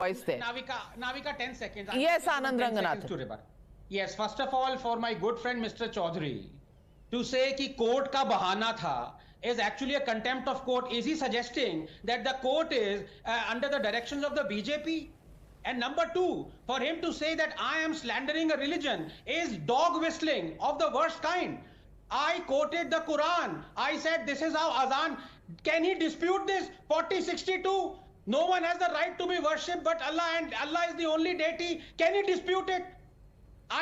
voice there. Navika, 10 seconds. Yes, Anand Ranganathan. To rebut. Yes, first of all, for my good friend Mr. Chaudhary, to say कि court का बहाना था is actually a contempt of court. Is he suggesting that the court is under the directions of the BJP? And number two, for him to say that I am slandering a religion is dog whistling of the worst kind. I quoted the Quran. I said this is how Azan. Can he dispute this? 4062. No one has the right to be worshipped but Allah, and Allah is the only deity. Can he dispute it?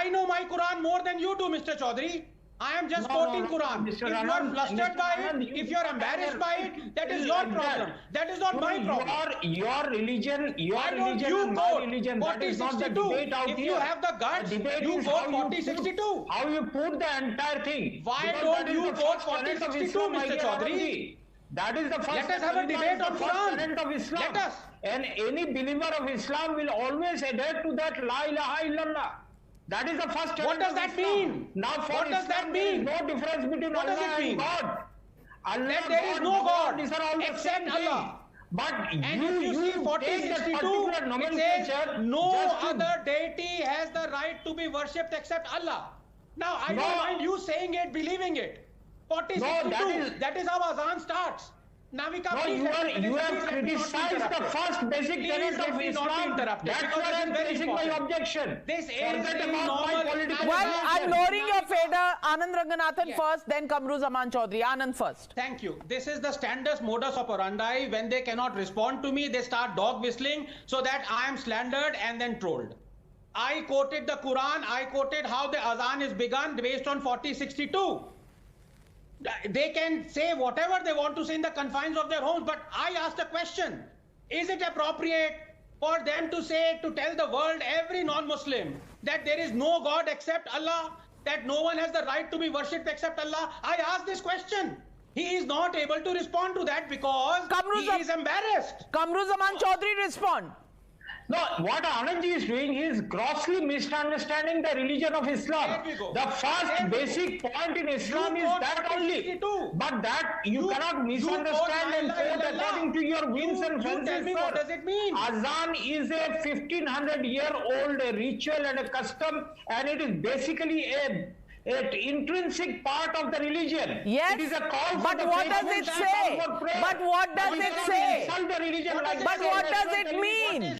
I know my Quran more than you do, Mr. Chaudhary. I am just quoting Quran. If you are flustered by it, if you are embarrassed by it, that is your problem. That is not my problem. Your religion, Why don't you and quote my religion, that is not the 4062? debate out If here. you have the guts, you quote 4062. How you put the entire thing. Why Because don't that is you the quote first tenet of 4062, Islam, my Mr. dear Chaudhary? Anandji. That is the first. Let us have a debate on Quran. Tenet of Islam. Let us. And any believer of Islam will always adhere to that La ilaha illallah. That is the first tenet. What does of that Islam. mean? Now for What does that Islam, there is mean? no difference between What does Allah it mean? and God. Allah, That there is no God these are all the except same thing. Allah. But And you if you see take that 4062, particular it says nomenclature no just to- other deity has the right to be worshipped except Allah. Now, I No. don't mind you saying it, believing it. 4062, No, that is how Azan starts. Navika, No, please you let are me finish. you Please have let me not be criticized the interrupted. first basic Please tenet let of me not be Islam. interrupted, That's because why this I'm is very raising my important. objection. This is Forget the about my normal political Well, I'm position. lowering your fader. Anand Ranganathan Yes. first, then Kamru Zaman Chaudhary. Anand first. Thank you. This is the standard modus operandi. When they cannot respond to me, they start dog whistling so that I am slandered and then trolled. I quoted the Quran. I quoted how the Azan is begun based on 4062. They can say whatever they want to say in the confines of their homes, but I asked a question. Is it appropriate for them to say, to tell the world, every non-Muslim, that there is no God except Allah, that no one has the right to be worshipped except Allah? I asked this question. He is not able to respond to that because he is embarrassed. Kamru Zaman Chaudhary, respond. No, what Anandji is doing, he is grossly misunderstanding the religion of Islam. There we go. The first There we basic point in Islam You is quote that only. 4062. But that you You- cannot you quote misunderstand and La ilaha quote illallah. according to your whims and You fancies. tell me, what sir. does it mean? Azan is a 1500-year-old ritual and a custom, and it is basically an intrinsic part of the religion. Yes, It is a call for but the what does faithful it and say? call for prayer. But what does You it cannot say? insult the religion like But that. what does it mean?